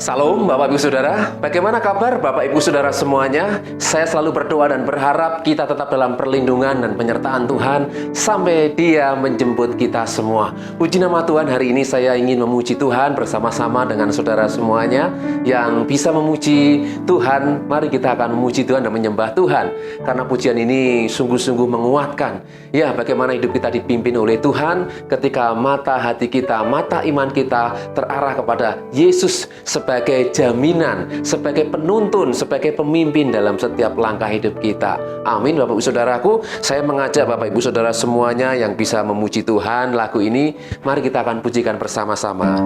Salam Bapak Ibu Saudara, bagaimana kabar Bapak Ibu Saudara semuanya? Saya selalu berdoa dan berharap kita tetap dalam perlindungan dan penyertaan Tuhan sampai Dia menjemput kita semua. Puji nama Tuhan, hari ini saya ingin memuji Tuhan bersama-sama dengan saudara semuanya yang bisa memuji Tuhan. Mari kita akan memuji Tuhan dan menyembah Tuhan, karena pujian ini sungguh-sungguh menguatkan. Ya, bagaimana hidup kita dipimpin oleh Tuhan ketika mata hati kita, mata iman kita terarah kepada Yesus sebagai jaminan, sebagai penuntun, sebagai pemimpin dalam setiap langkah hidup kita. Amin, Bapak Ibu Saudaraku. Saya mengajak Bapak Ibu Saudara semuanya yang bisa memuji Tuhan lagu ini, mari kita akan pujikan bersama-sama.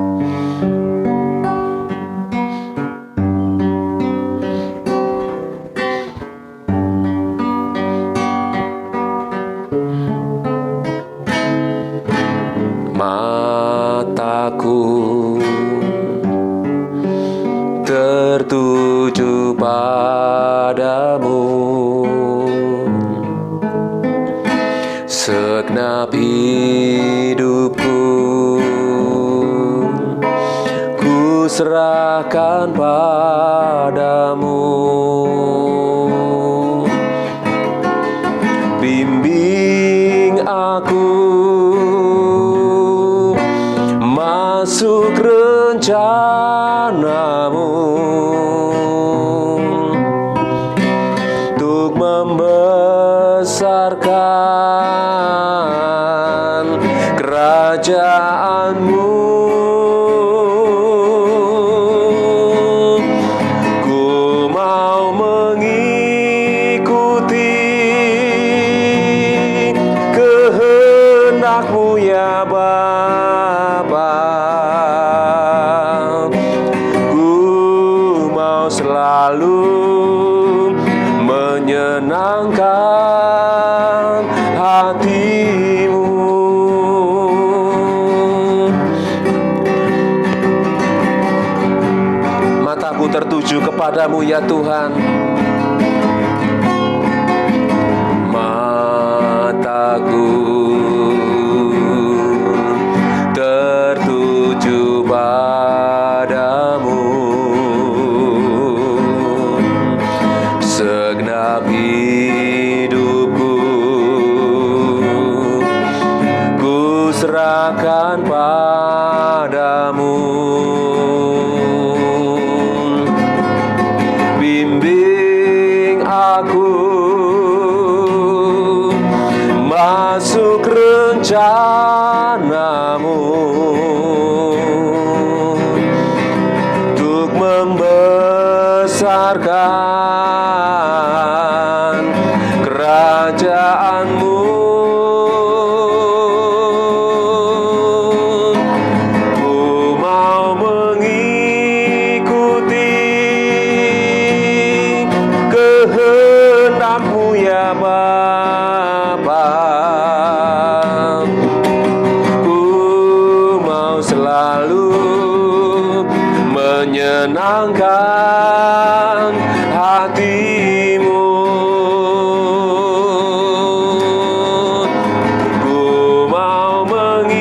Mataku tertuju padamu, segenap hidupku ku serahkan padamu. Bimbing aku masuk rencanamu, untuk membesarkan kerajaanmu. Ku mau mengikuti kehendak-Mu ya Bapa. Ku mau selalu menyenangkan hati-Mu. Mataku tertuju kepadamu ya Tuhan. Mataku tertuju padamu, segenap hidupku ku serahkan padamu. Bimbing aku masuk rencanamu, untuk membesarkan kerajaan-Mu. Ku mau mengikuti kehendak-Mu ya Bapa. Ku mau selalu menyenangkan hati-Mu. Ku mau mengikuti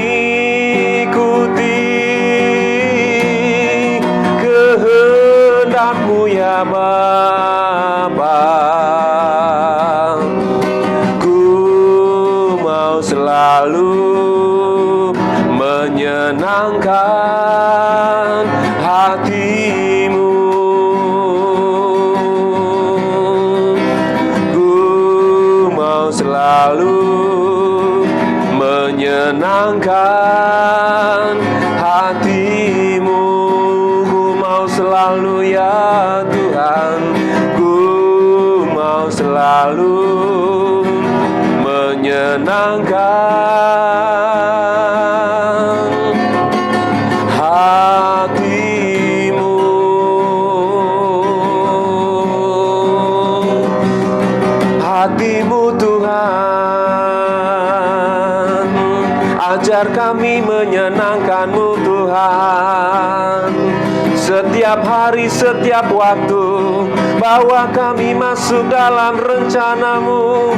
kehendak-Mu ya Bapa. Ku mau selalu menyenangkan hati-Mu. Ku mau selalu menyenangkan hati-Mu. Ku mau selalu ya Tuhan. Ku mau selalu menyenangkan hati-Mu. Hati-Mu Tuhan, ajar kami menyenangkan-Mu Tuhan. Setiap hari, setiap waktu, bawa kami masuk dalam rencana-Mu.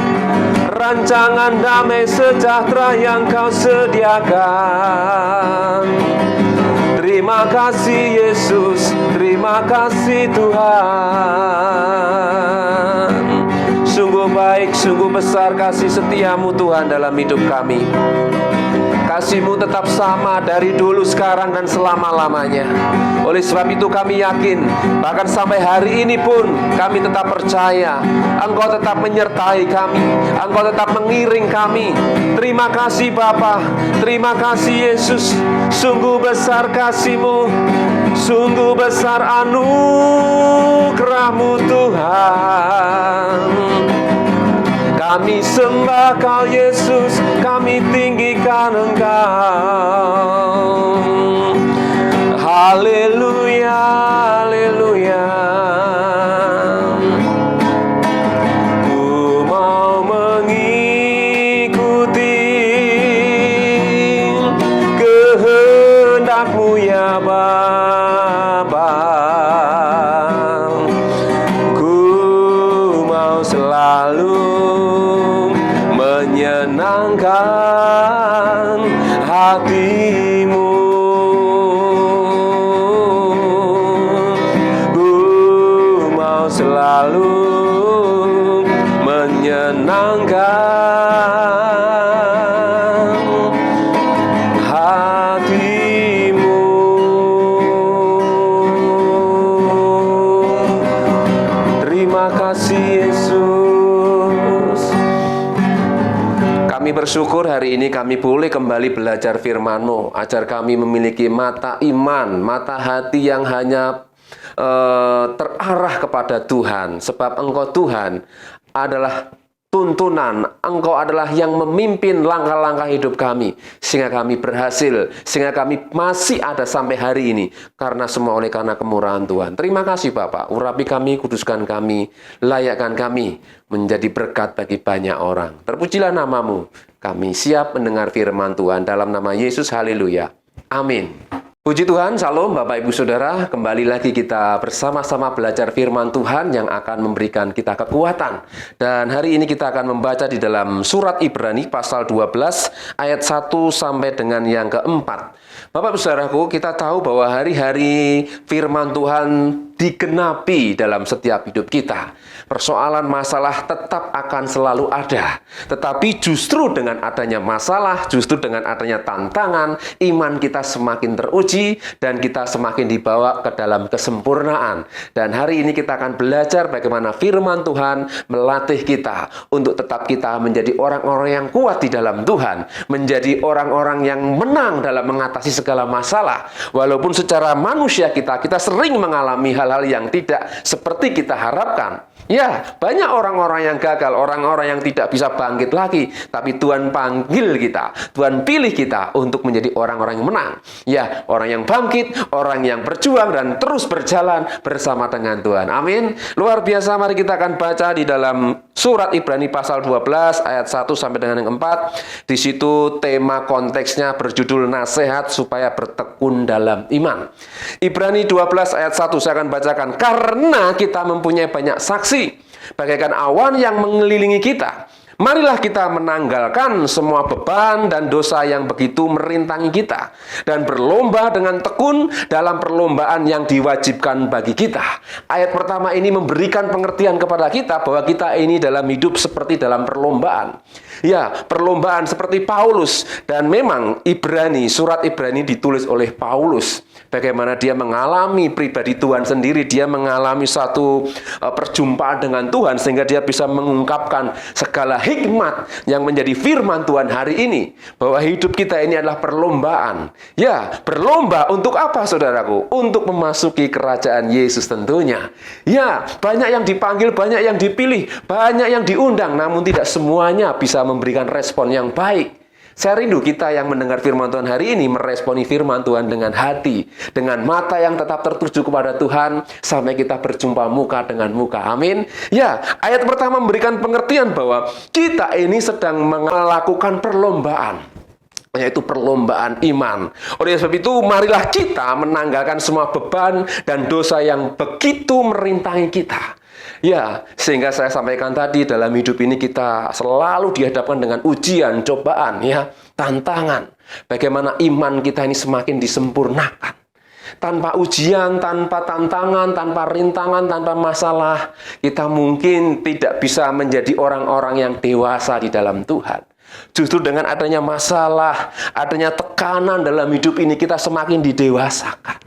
Rancangan damai sejahtera yang Kau sediakan. Terima Terima kasih Yesus, terima kasih Tuhan. Sungguh baik, sungguh besar kasih setiamu Tuhan dalam hidup kami. Kasih-Mu tetap sama dari dulu, sekarang, dan selama-lamanya. Oleh sebab itu kami yakin, bahkan sampai hari ini pun kami tetap percaya Engkau tetap menyertai kami, Engkau tetap mengiring kami. Terima kasih Bapa, terima kasih Yesus. Sungguh besar kasih-Mu, sungguh besar anugerah-Mu Tuhan. Kami sembah Kau Yesus, kami tinggikan Engkau. Haleluya, haleluya. Ku mau mengikuti kehendak-Mu ya Bapa. Ku mau selalu menyenangkan hati-Mu. Ku mau selalu menyenangkan hati-Mu. Terima kasih Yesus. Kami bersyukur hari ini kami boleh kembali belajar firman-Mu. Ajar kami memiliki mata iman, mata hati yang hanya terarah kepada Tuhan. Sebab Engkau Tuhan adalah tuntunan, Engkau adalah yang memimpin langkah-langkah hidup kami, sehingga kami berhasil, sehingga kami masih ada sampai hari ini, karena semua oleh karena kemurahan Tuhan. Terima kasih Bapak, urapi kami, kuduskan kami, layakkan kami menjadi berkat bagi banyak orang. Terpujilah nama-Mu, kami siap mendengar firman Tuhan dalam nama Yesus, haleluya, amin. Puji Tuhan, Salam Bapak Ibu Saudara, kembali lagi kita bersama-sama belajar firman Tuhan yang akan memberikan kita kekuatan. Dan hari ini kita akan membaca di dalam surat Ibrani pasal 12 ayat 1 sampai dengan yang keempat. Bapak Ibu Saudaraku, kita tahu bahwa hari-hari firman Tuhan digenapi dalam setiap hidup kita. Persoalan masalah tetap akan selalu ada. Tetapi justru dengan adanya masalah, justru dengan adanya tantangan, iman kita semakin teruji dan kita semakin dibawa ke dalam kesempurnaan. Dan hari ini kita akan belajar bagaimana firman Tuhan melatih kita untuk tetap kita menjadi orang-orang yang kuat di dalam Tuhan, menjadi orang-orang yang menang dalam mengatasi segala masalah. Walaupun secara manusia kita sering mengalami hal-hal yang tidak seperti kita harapkan. Ya, banyak orang-orang yang gagal, orang-orang yang tidak bisa bangkit lagi. Tapi Tuhan panggil kita, Tuhan pilih kita untuk menjadi orang-orang yang menang. Ya, orang yang bangkit, orang yang berjuang dan terus berjalan bersama dengan Tuhan. Amin. Luar biasa, mari kita akan baca di dalam surat Ibrani pasal 12 ayat 1 sampai dengan yang 4. Di situ tema konteksnya berjudul nasihat supaya bertekun dalam iman. Ibrani 12 ayat 1 saya akan bacakan. Karena kita mempunyai banyak saksi bagaikan awan yang mengelilingi kita, marilah kita menanggalkan semua beban dan dosa yang begitu merintangi kita, dan berlomba dengan tekun dalam perlombaan yang diwajibkan bagi kita. Ayat pertama ini memberikan pengertian kepada kita bahwa kita ini dalam hidup seperti dalam perlombaan. Ya, perlombaan seperti Paulus. Dan memang surat Ibrani ditulis oleh Paulus. Bagaimana dia mengalami pribadi Tuhan sendiri, dia mengalami satu perjumpaan dengan Tuhan, sehingga dia bisa mengungkapkan segala hikmat yang menjadi firman Tuhan hari ini, bahwa hidup kita ini adalah perlombaan. Ya, berlomba untuk apa saudaraku? Untuk memasuki kerajaan Yesus tentunya. Ya, banyak yang dipanggil, banyak yang dipilih, banyak yang diundang, namun tidak semuanya bisa memberikan respon yang baik. Saya rindu kita yang mendengar firman Tuhan hari ini meresponi firman Tuhan dengan hati, dengan mata yang tetap tertuju kepada Tuhan, sampai kita berjumpa muka dengan muka. Amin. Ya, ayat pertama memberikan pengertian bahwa kita ini sedang melakukan perlombaan, yaitu perlombaan iman. Oleh sebab itu, marilah kita menanggalkan semua beban dan dosa yang begitu merintangi kita. Ya, sehingga saya sampaikan tadi, dalam hidup ini kita selalu dihadapkan dengan ujian, cobaan, ya, tantangan. Bagaimana iman kita ini semakin disempurnakan. Tanpa ujian, tanpa tantangan, tanpa rintangan, tanpa masalah, kita mungkin tidak bisa menjadi orang-orang yang dewasa di dalam Tuhan. Justru dengan adanya masalah, adanya tekanan dalam hidup ini, kita semakin didewasakan.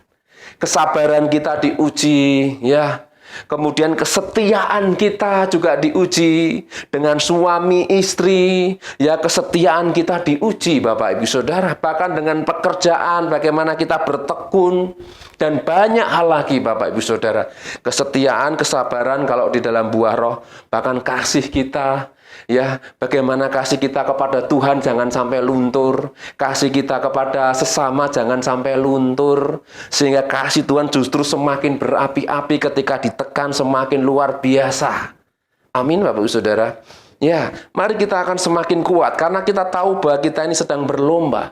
Kesabaran kita diuji, ya. Kemudian kesetiaan kita juga diuji dengan suami istri, ya, kesetiaan kita diuji Bapak Ibu Saudara, bahkan dengan pekerjaan bagaimana kita bertekun dan banyak hal lagi Bapak Ibu Saudara. Kesetiaan, kesabaran kalau di dalam buah roh, bahkan kasih kita, ya, bagaimana kasih kita kepada Tuhan jangan sampai luntur, kasih kita kepada sesama jangan sampai luntur, sehingga kasih Tuhan justru semakin berapi-api ketika ditekan semakin luar biasa. Amin Bapak Ibu Saudara. Ya, mari kita akan semakin kuat karena kita tahu bahwa kita ini sedang berlomba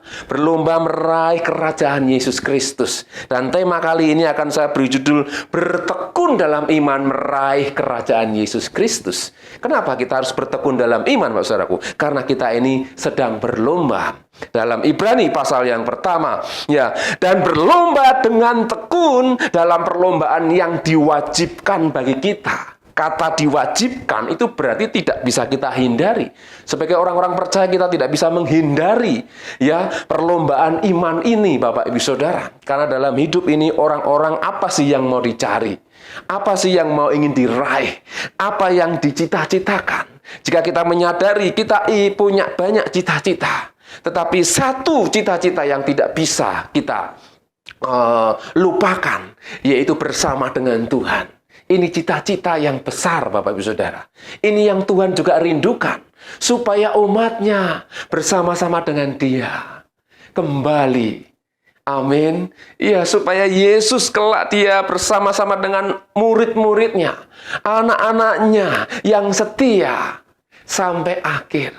meraih kerajaan Yesus Kristus. Dan tema kali ini akan saya beri judul bertekun dalam iman meraih kerajaan Yesus Kristus. Kenapa kita harus bertekun dalam iman, Bapak Saudaraku? Karena kita ini sedang berlomba. Dalam Ibrani pasal yang pertama, ya, dan berlomba dengan tekun dalam perlombaan yang diwajibkan bagi kita. Kata diwajibkan itu berarti tidak bisa kita hindari. Sebagai orang-orang percaya kita tidak bisa menghindari, ya, perlombaan iman ini Bapak Ibu Saudara. Karena dalam hidup ini orang-orang apa sih yang mau dicari? Apa sih yang mau ingin diraih? Apa yang dicita-citakan? Jika kita menyadari kita punya banyak cita-cita, tetapi satu cita-cita yang tidak bisa kita lupakan, yaitu bersama dengan Tuhan. Ini cita-cita yang besar Bapak Ibu Saudara. Ini yang Tuhan juga rindukan. Supaya umatnya bersama-sama dengan Dia kembali. Amin. Ya, supaya Yesus kelak Dia bersama-sama dengan murid-muridnya, anak-anaknya yang setia sampai akhir.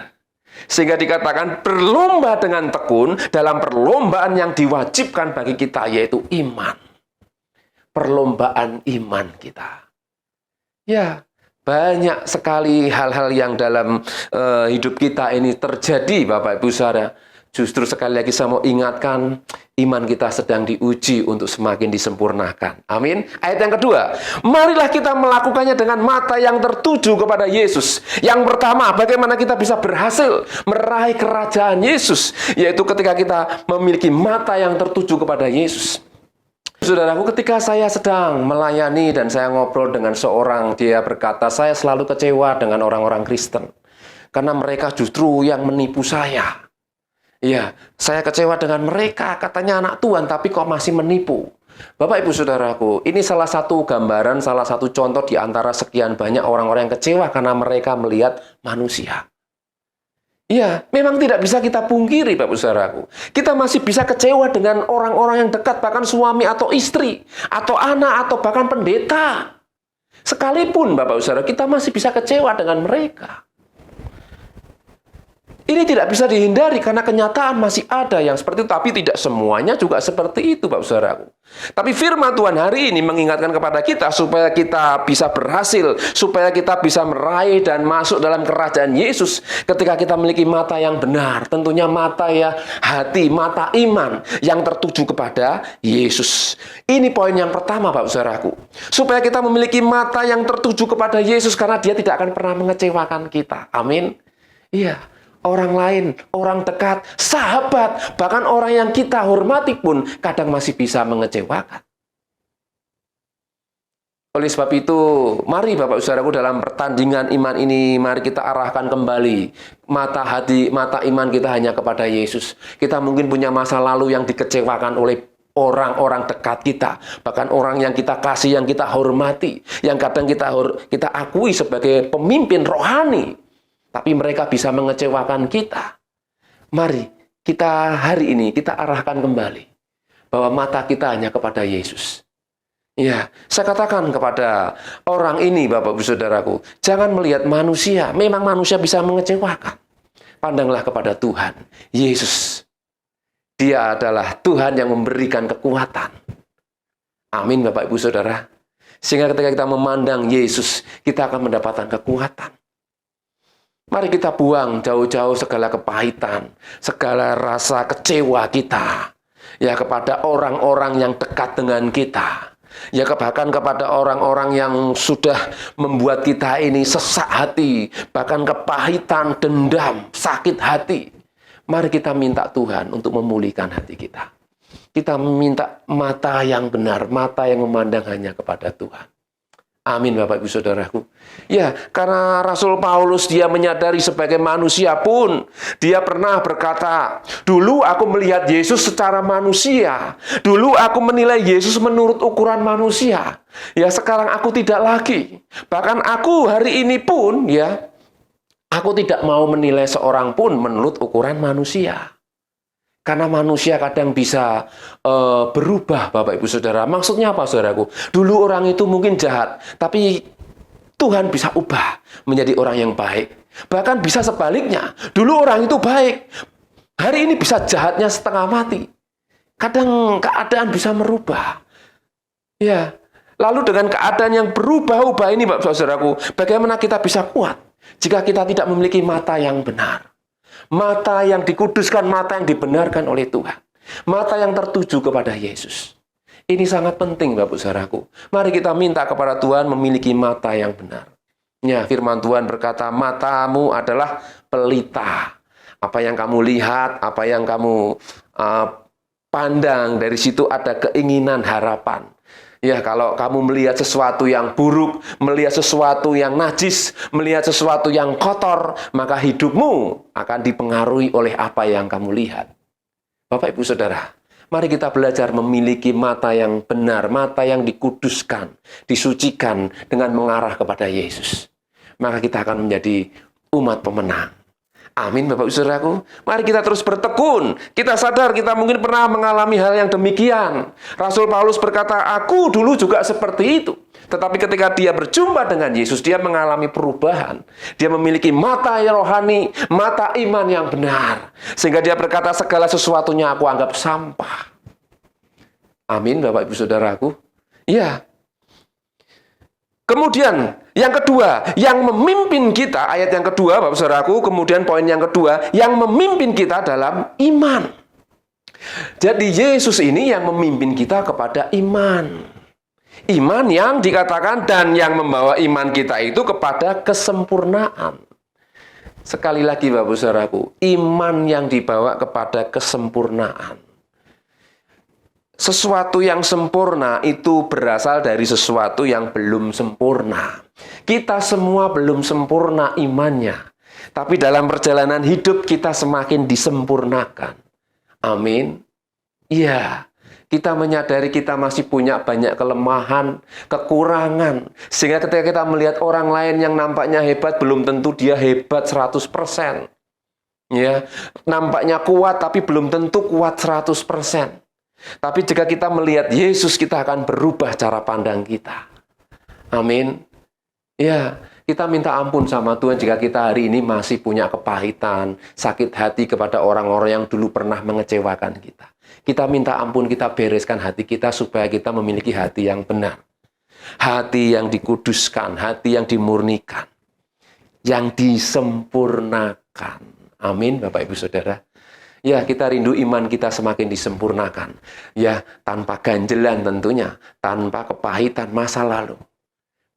Sehingga dikatakan berlomba dengan tekun dalam perlombaan yang diwajibkan bagi kita, yaitu iman. Perlombaan iman kita. Ya, banyak sekali hal-hal yang dalam hidup kita ini terjadi Bapak Ibu Saudara. Justru sekali lagi saya mau ingatkan, iman kita sedang diuji untuk semakin disempurnakan. Amin. Ayat yang kedua, marilah kita melakukannya dengan mata yang tertuju kepada Yesus. Yang pertama, bagaimana kita bisa berhasil meraih kerajaan Yesus, yaitu ketika kita memiliki mata yang tertuju kepada Yesus. Saudaraku, ketika saya sedang melayani dan saya ngobrol dengan seorang, dia berkata, saya selalu kecewa dengan orang-orang Kristen. Karena mereka justru yang menipu saya. Ya, saya kecewa dengan mereka, katanya anak Tuhan, tapi kok masih menipu. Bapak Ibu Saudaraku, ini salah satu gambaran, salah satu contoh di antara sekian banyak orang-orang yang kecewa karena mereka melihat manusia. Ya, memang tidak bisa kita pungkiri, Bapak Saudaraku. Kita masih bisa kecewa dengan orang-orang yang dekat, bahkan suami atau istri, atau anak, atau bahkan pendeta. Sekalipun, Bapak Saudara, kita masih bisa kecewa dengan mereka. Ini tidak bisa dihindari karena kenyataan masih ada yang seperti itu, tapi tidak semuanya juga seperti itu, Bapak Saudaraku. Tapi firman Tuhan hari ini mengingatkan kepada kita supaya kita bisa berhasil, supaya kita bisa meraih dan masuk dalam kerajaan Yesus ketika kita memiliki mata yang benar, tentunya mata ya hati, mata iman yang tertuju kepada Yesus. Ini poin yang pertama, Bapak Saudaraku. Supaya kita memiliki mata yang tertuju kepada Yesus karena Dia tidak akan pernah mengecewakan kita. Amin. Iya. Orang lain, orang dekat, sahabat, bahkan orang yang kita hormati pun kadang masih bisa mengecewakan. Oleh sebab itu, mari Bapak Saudaraku dalam pertandingan iman ini, mari kita arahkan kembali mata hati, mata iman kita hanya kepada Yesus. Kita mungkin punya masa lalu yang dikecewakan oleh orang-orang dekat kita, bahkan orang yang kita kasih, yang kita hormati, yang kadang kita akui sebagai pemimpin rohani. Tapi mereka bisa mengecewakan kita. Mari kita hari ini kita arahkan kembali bahwa mata kita hanya kepada Yesus. Ya, saya katakan kepada orang ini, Bapak Ibu Saudaraku, jangan melihat manusia. Memang manusia bisa mengecewakan. Pandanglah kepada Tuhan, Yesus. Dia adalah Tuhan yang memberikan kekuatan. Amin, Bapak Ibu Saudara. Sehingga ketika kita memandang Yesus, kita akan mendapatkan kekuatan. Mari kita buang jauh-jauh segala kepahitan, segala rasa kecewa kita. Ya, kepada orang-orang yang dekat dengan kita. Ya, bahkan kepada orang-orang yang sudah membuat kita ini sesak hati, bahkan kepahitan, dendam, sakit hati. Mari kita minta Tuhan untuk memulihkan hati kita. Kita minta mata yang benar, mata yang memandang hanya kepada Tuhan. Amin, Bapak Ibu Saudaraku. Ya, karena Rasul Paulus dia menyadari sebagai manusia pun, dia pernah berkata, dulu aku melihat Yesus secara manusia. Dulu aku menilai Yesus menurut ukuran manusia. Ya, sekarang aku tidak lagi. Bahkan aku hari ini pun, ya, aku tidak mau menilai seorang pun menurut ukuran manusia. Karena manusia kadang bisa berubah, Bapak Ibu Saudara. Maksudnya apa, saudaraku? Dulu orang itu mungkin jahat, tapi Tuhan bisa ubah menjadi orang yang baik. Bahkan bisa sebaliknya. Dulu orang itu baik, hari ini bisa jahatnya setengah mati. Kadang keadaan bisa merubah. Ya, lalu dengan keadaan yang berubah-ubah ini, Bapak Saudaraku, bagaimana kita bisa kuat jika kita tidak memiliki mata yang benar? Mata yang dikuduskan, mata yang dibenarkan oleh Tuhan. Mata yang tertuju kepada Yesus. Ini sangat penting, Bapak Saudaraku. Mari kita minta kepada Tuhan memiliki mata yang benar. Ya, firman Tuhan berkata, matamu adalah pelita. Apa yang kamu lihat, apa yang kamu pandang, dari situ ada keinginan, harapan. Ya, kalau kamu melihat sesuatu yang buruk, melihat sesuatu yang najis, melihat sesuatu yang kotor, maka hidupmu akan dipengaruhi oleh apa yang kamu lihat. Bapak, Ibu, Saudara, mari kita belajar memiliki mata yang benar, mata yang dikuduskan, disucikan dengan mengarah kepada Yesus. Maka kita akan menjadi umat pemenang. Amin, Bapak Ibu Saudaraku. Mari kita terus bertekun. Kita sadar kita mungkin pernah mengalami hal yang demikian. Rasul Paulus berkata, aku dulu juga seperti itu. Tetapi ketika dia berjumpa dengan Yesus, dia mengalami perubahan. Dia memiliki mata yang rohani, mata iman yang benar. Sehingga dia berkata, segala sesuatunya aku anggap sampah. Amin, Bapak Ibu Saudaraku. Ya. Kemudian, yang kedua, yang memimpin kita, ayat yang kedua, Bapak Saudaraku, kemudian poin yang kedua, yang memimpin kita dalam iman. Jadi Yesus ini yang memimpin kita kepada iman. Iman yang dikatakan dan yang membawa iman kita itu kepada kesempurnaan. Sekali lagi, Bapak Saudaraku, iman yang dibawa kepada kesempurnaan. Sesuatu yang sempurna itu berasal dari sesuatu yang belum sempurna. Kita semua belum sempurna imannya. Tapi dalam perjalanan hidup kita semakin disempurnakan. Amin. Iya, kita menyadari kita masih punya banyak kelemahan, kekurangan. Sehingga ketika kita melihat orang lain yang nampaknya hebat, belum tentu dia hebat 100%. Ya, nampaknya kuat tapi belum tentu kuat 100%. Tapi jika kita melihat Yesus, kita akan berubah cara pandang kita. Amin. Ya, kita minta ampun sama Tuhan jika kita hari ini masih punya kepahitan, sakit hati kepada orang-orang yang dulu pernah mengecewakan kita. Kita minta ampun, kita bereskan hati kita supaya kita memiliki hati yang benar. Hati yang dikuduskan, hati yang dimurnikan, yang disempurnakan. Amin, Bapak Ibu Saudara. Ya, kita rindu iman kita semakin disempurnakan. Ya, tanpa ganjelan tentunya, tanpa kepahitan masa lalu.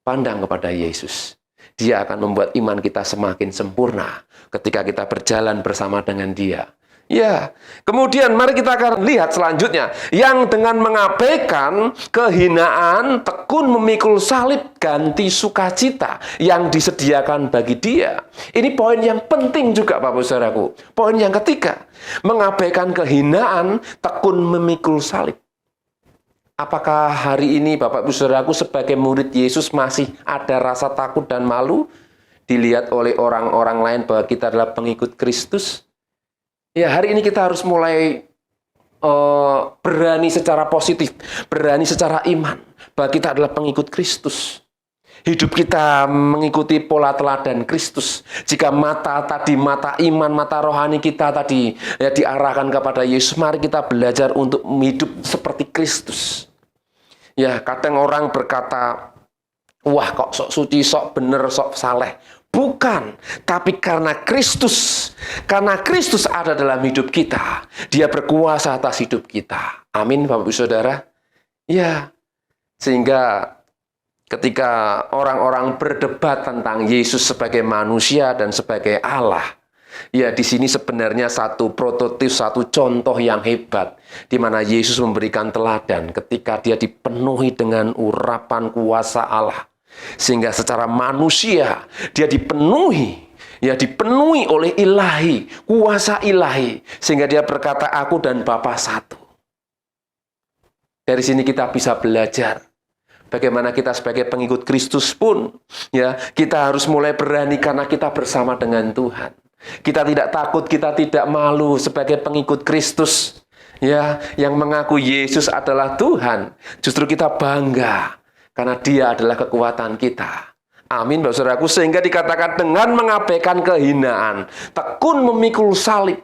Pandang kepada Yesus. Dia akan membuat iman kita semakin sempurna ketika kita berjalan bersama dengan Dia. Ya, kemudian mari kita akan lihat selanjutnya. Yang dengan mengabaikan kehinaan, tekun memikul salib, ganti sukacita yang disediakan bagi dia. Ini poin yang penting juga, Bapak Saudaraku. Poin yang ketiga, mengabaikan kehinaan, tekun memikul salib. Apakah hari ini Bapak Ibu Saudaraku sebagai murid Yesus masih ada rasa takut dan malu dilihat oleh orang-orang lain bahwa kita adalah pengikut Kristus? Ya, hari ini kita harus mulai berani secara positif, berani secara iman bahwa kita adalah pengikut Kristus. Hidup kita mengikuti pola teladan Kristus. Jika mata iman, mata rohani kita tadi ya diarahkan kepada Yesus, mari kita belajar untuk hidup seperti Kristus. Ya, kadang orang berkata, wah kok sok suci, sok bener, sok saleh. Bukan, tapi karena Kristus. Karena Kristus ada dalam hidup kita. Dia berkuasa atas hidup kita. Amin, Bapak Ibu Saudara. Ya, sehingga ketika orang-orang berdebat tentang Yesus sebagai manusia dan sebagai Allah, ya di sini sebenarnya satu prototip, satu contoh yang hebat, di mana Yesus memberikan teladan ketika dia dipenuhi dengan urapan kuasa Allah. Sehingga secara manusia dia dipenuhi oleh ilahi, kuasa ilahi. Sehingga dia berkata, aku dan Bapa satu. Dari sini kita bisa belajar bagaimana kita sebagai pengikut Kristus pun, ya, kita harus mulai berani karena kita bersama dengan Tuhan. Kita tidak takut, kita tidak malu sebagai pengikut Kristus, ya, yang mengaku Yesus adalah Tuhan. Justru kita bangga karena Dia adalah kekuatan kita. Amin, Bapak Saudaraku. Sehingga dikatakan dengan mengabaikan kehinaan, tekun memikul salib.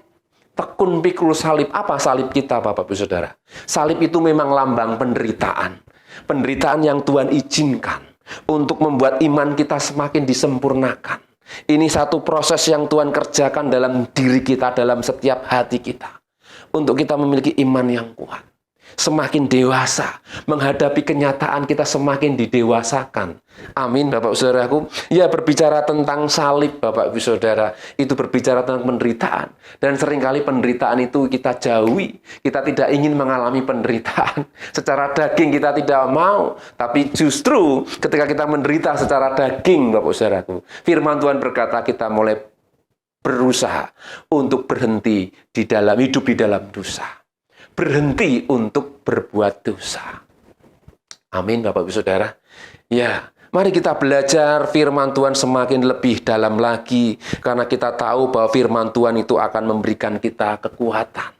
Tekun pikul salib. Apa salib kita, Bapak Ibu Saudara? Salib itu memang lambang penderitaan. Penderitaan yang Tuhan izinkan untuk membuat iman kita semakin disempurnakan. Ini satu proses yang Tuhan kerjakan dalam diri kita, dalam setiap hati kita. Untuk kita memiliki iman yang kuat. Semakin dewasa, menghadapi kenyataan kita semakin didewasakan. Amin, Bapak Saudaraku. Ya, berbicara tentang salib, Bapak Ibu Saudara, itu berbicara tentang penderitaan. Dan seringkali penderitaan itu kita jauhi. Kita tidak ingin mengalami penderitaan. Secara daging kita tidak mau. Tapi justru ketika kita menderita secara daging, Bapak Saudaraku, firman Tuhan berkata kita mulai berusaha untuk berhenti di dalam hidup di dalam dosa. Berhenti untuk berbuat dosa. Amin, Bapak Ibu Saudara. Ya, mari kita belajar firman Tuhan semakin lebih dalam lagi, karena kita tahu bahwa firman Tuhan itu akan memberikan kita kekuatan.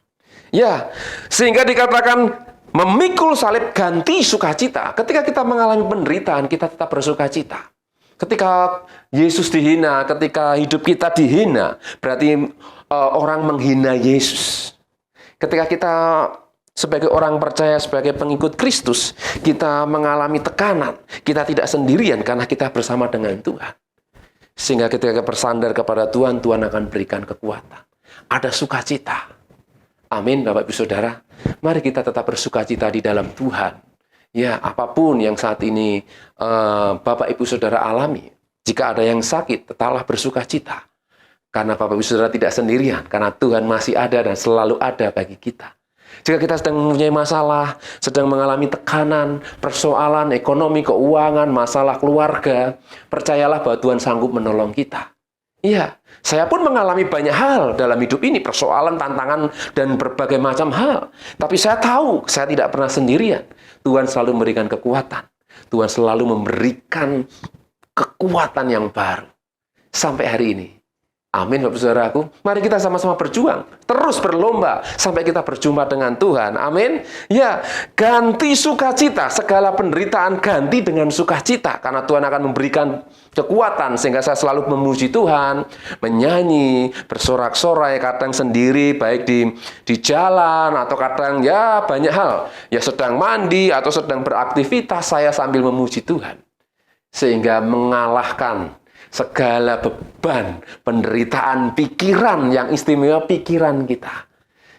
Ya, sehingga dikatakan memikul salib ganti sukacita. Ketika kita mengalami penderitaan, kita tetap bersukacita. Ketika Yesus dihina, ketika hidup kita dihina, berarti orang menghina Yesus. Ketika kita sebagai orang percaya, sebagai pengikut Kristus, kita mengalami tekanan. Kita tidak sendirian karena kita bersama dengan Tuhan. Sehingga ketika bersandar kepada Tuhan, Tuhan akan berikan kekuatan. Ada sukacita. Amin, Bapak Ibu Saudara. Mari kita tetap bersukacita di dalam Tuhan. Ya, apapun yang saat ini Bapak Ibu Saudara alami. Jika ada yang sakit, tetaplah bersukacita. Karena Bapak Ibu Saudara tidak sendirian, karena Tuhan masih ada dan selalu ada bagi kita. Jika kita sedang mempunyai masalah, sedang mengalami tekanan, persoalan ekonomi, keuangan, masalah keluarga, percayalah bahwa Tuhan sanggup menolong kita. Iya, saya pun mengalami banyak hal dalam hidup ini, persoalan, tantangan, dan berbagai macam hal. Tapi saya tahu, saya tidak pernah sendirian. Tuhan selalu memberikan kekuatan. Tuhan selalu memberikan kekuatan yang baru. Sampai hari ini. Amin, Bapak Saudaraku. Mari kita sama-sama berjuang. Terus berlomba sampai kita berjumpa dengan Tuhan. Amin. Ya, ganti sukacita. Segala penderitaan ganti dengan sukacita. Karena Tuhan akan memberikan kekuatan. Sehingga saya selalu memuji Tuhan. Menyanyi, bersorak-sorai, kadang sendiri, baik di jalan, atau kadang ya banyak hal. Ya sedang mandi, atau sedang beraktivitas, saya sambil memuji Tuhan. Sehingga mengalahkan segala beban, penderitaan, pikiran yang istimewa, pikiran kita.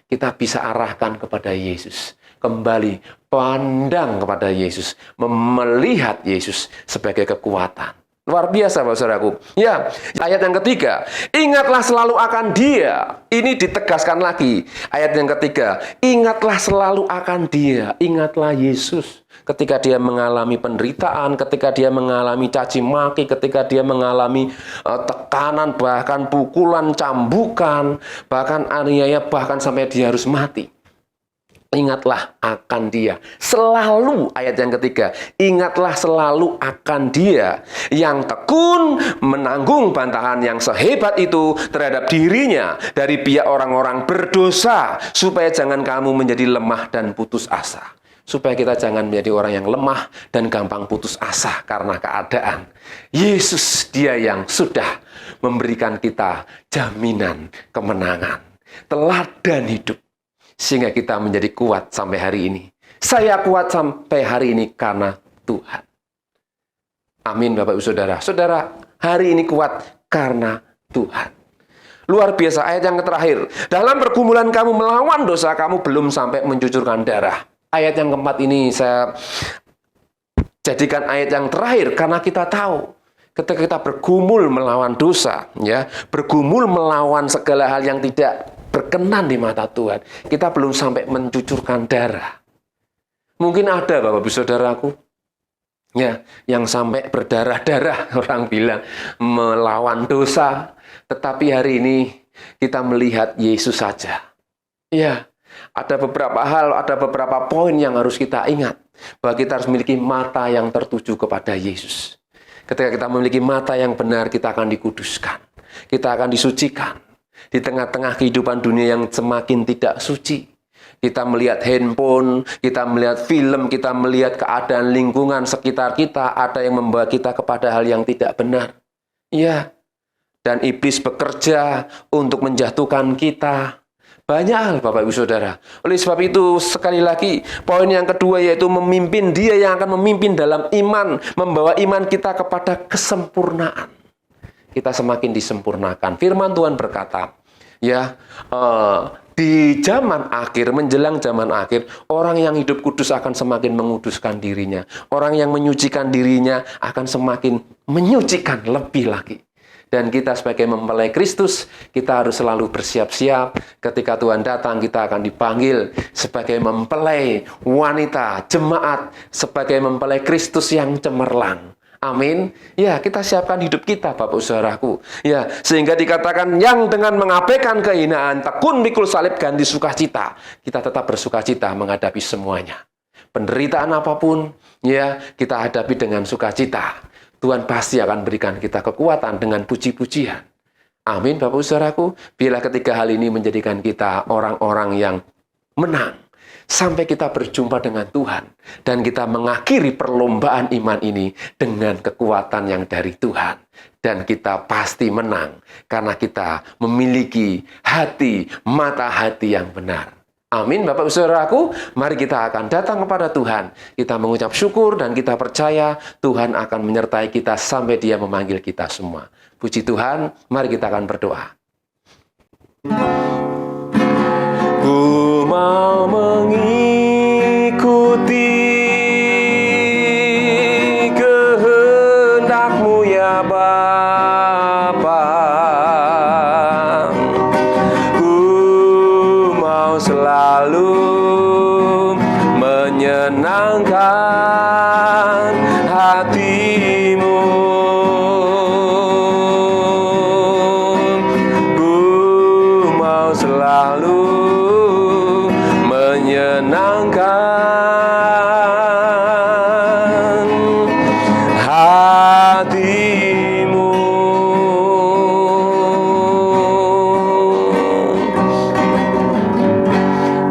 Kita bisa arahkan kepada Yesus. Kembali pandang kepada Yesus. Melihat Yesus sebagai kekuatan. Luar biasa, Bapak Saudaraku. Ya, ayat yang ketiga. Ingatlah selalu akan Dia. Ini ditegaskan lagi. Ayat yang ketiga. Ingatlah selalu akan Dia. Ingatlah Yesus. Ketika Dia mengalami penderitaan, ketika Dia mengalami caci maki, ketika Dia mengalami tekanan, bahkan pukulan, cambukan, bahkan aniaya, bahkan sampai Dia harus mati. Ingatlah akan Dia. Selalu, ayat yang ketiga, ingatlah selalu akan Dia yang tekun menanggung bantahan yang sehebat itu terhadap dirinya dari pihak orang-orang berdosa, supaya jangan kamu menjadi lemah dan putus asa. Supaya kita jangan menjadi orang yang lemah dan gampang putus asa karena keadaan. Yesus, Dia yang sudah memberikan kita jaminan kemenangan, teladan hidup. Sehingga kita menjadi kuat sampai hari ini. Saya kuat sampai hari ini karena Tuhan. Amin, Bapak Ibu Saudara. Saudara, hari ini kuat karena Tuhan. Luar biasa ayat yang terakhir. Dalam pergumulan kamu melawan dosa, kamu belum sampai mencucurkan darah. Ayat yang keempat ini saya jadikan ayat yang terakhir karena kita tahu ketika kita bergumul melawan dosa, ya, bergumul melawan segala hal yang tidak berkenan di mata Tuhan, kita belum sampai mencucurkan darah. Mungkin ada Bapak Ibu Saudaraku, ya, yang sampai berdarah-darah, orang bilang melawan dosa. Tetapi hari ini kita melihat Yesus saja. Ya, ada beberapa hal, ada beberapa poin yang harus kita ingat. Bahwa kita harus memiliki mata yang tertuju kepada Yesus. Ketika kita memiliki mata yang benar, kita akan dikuduskan. Kita akan disucikan. Di tengah-tengah kehidupan dunia yang semakin tidak suci. Kita melihat handphone, kita melihat film, kita melihat keadaan lingkungan sekitar kita. Ada yang membawa kita kepada hal yang tidak benar. Ya. Dan iblis bekerja untuk menjatuhkan kita. Banyak hal Bapak Ibu Saudara. Oleh sebab itu sekali lagi poin yang kedua yaitu memimpin. Dia yang akan memimpin dalam iman. Membawa iman kita kepada kesempurnaan. Kita semakin disempurnakan. Firman Tuhan berkata, ya, di zaman akhir, menjelang zaman akhir, orang yang hidup kudus akan semakin menguduskan dirinya. Orang yang menyucikan dirinya akan semakin menyucikan lebih lagi. Dan kita sebagai mempelai Kristus, kita harus selalu bersiap-siap. Ketika Tuhan datang, kita akan dipanggil sebagai mempelai wanita, jemaat, sebagai mempelai Kristus yang cemerlang. Amin. Ya, kita siapkan hidup kita, Bapak Saudaraku. Ya, sehingga dikatakan yang dengan mengabaikan kehinaan, tekun pikul salib ganti sukacita. Kita tetap bersukacita menghadapi semuanya. Penderitaan apapun, ya, kita hadapi dengan sukacita. Tuhan pasti akan berikan kita kekuatan dengan puji-pujian. Amin, Bapak Saudaraku. Bila ketika hal ini menjadikan kita orang-orang yang menang. Sampai kita berjumpa dengan Tuhan. Dan kita mengakhiri perlombaan iman ini dengan kekuatan yang dari Tuhan. Dan kita pasti menang. Karena kita memiliki hati, mata hati yang benar. Amin, Bapak Saudaraku. Mari kita akan datang kepada Tuhan. Kita mengucap syukur dan kita percaya Tuhan akan menyertai kita sampai Dia memanggil kita semua. Puji Tuhan, mari kita akan berdoa. Ku mau mengikuti kehendak-Mu ya Bapa. Selalu menyenangkan hati-Mu. Ku mau selalu menyenangkan hati-Mu.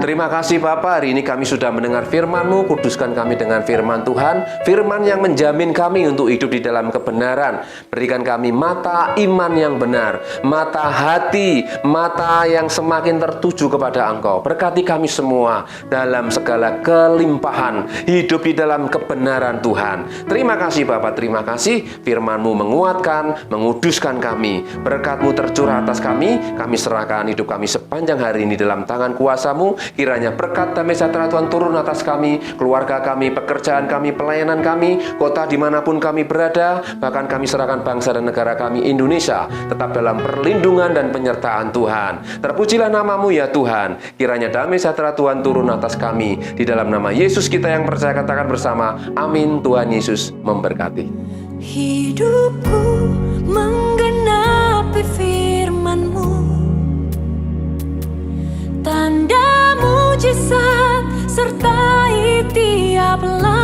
Terima kasih Bapa, hari ini kami sudah mendengar firman-Mu, kuduskan kami dengan firman Tuhan, firman yang menjamin kami untuk hidup di dalam kebenaran. Berikan kami mata iman yang benar, mata hati, mata yang semakin tertuju kepada Engkau. Berkati kami semua dalam segala kelimpahan, hidup di dalam kebenaran Tuhan. Terima kasih Bapa, terima kasih firman-Mu menguatkan, menguduskan kami. Berkat-Mu tercurah atas kami serahkan hidup kami sepanjang hari ini dalam tangan kuasa-Mu. Kiranya berkat damai sejahtera Tuhan turun atas kami, keluarga kami, pekerjaan kami, pelayanan kami, kota dimanapun kami berada, bahkan kami serahkan bangsa dan negara kami Indonesia, tetap dalam perlindungan dan penyertaan Tuhan. Terpujilah nama-Mu ya Tuhan. Kiranya damai sejahtera Tuhan turun atas kami. Di dalam nama Yesus kita yang percaya katakan bersama, amin. Tuhan Yesus memberkati. Hidupku menggenapi firman-Mu, tanda mujizat sertai tiap langkah.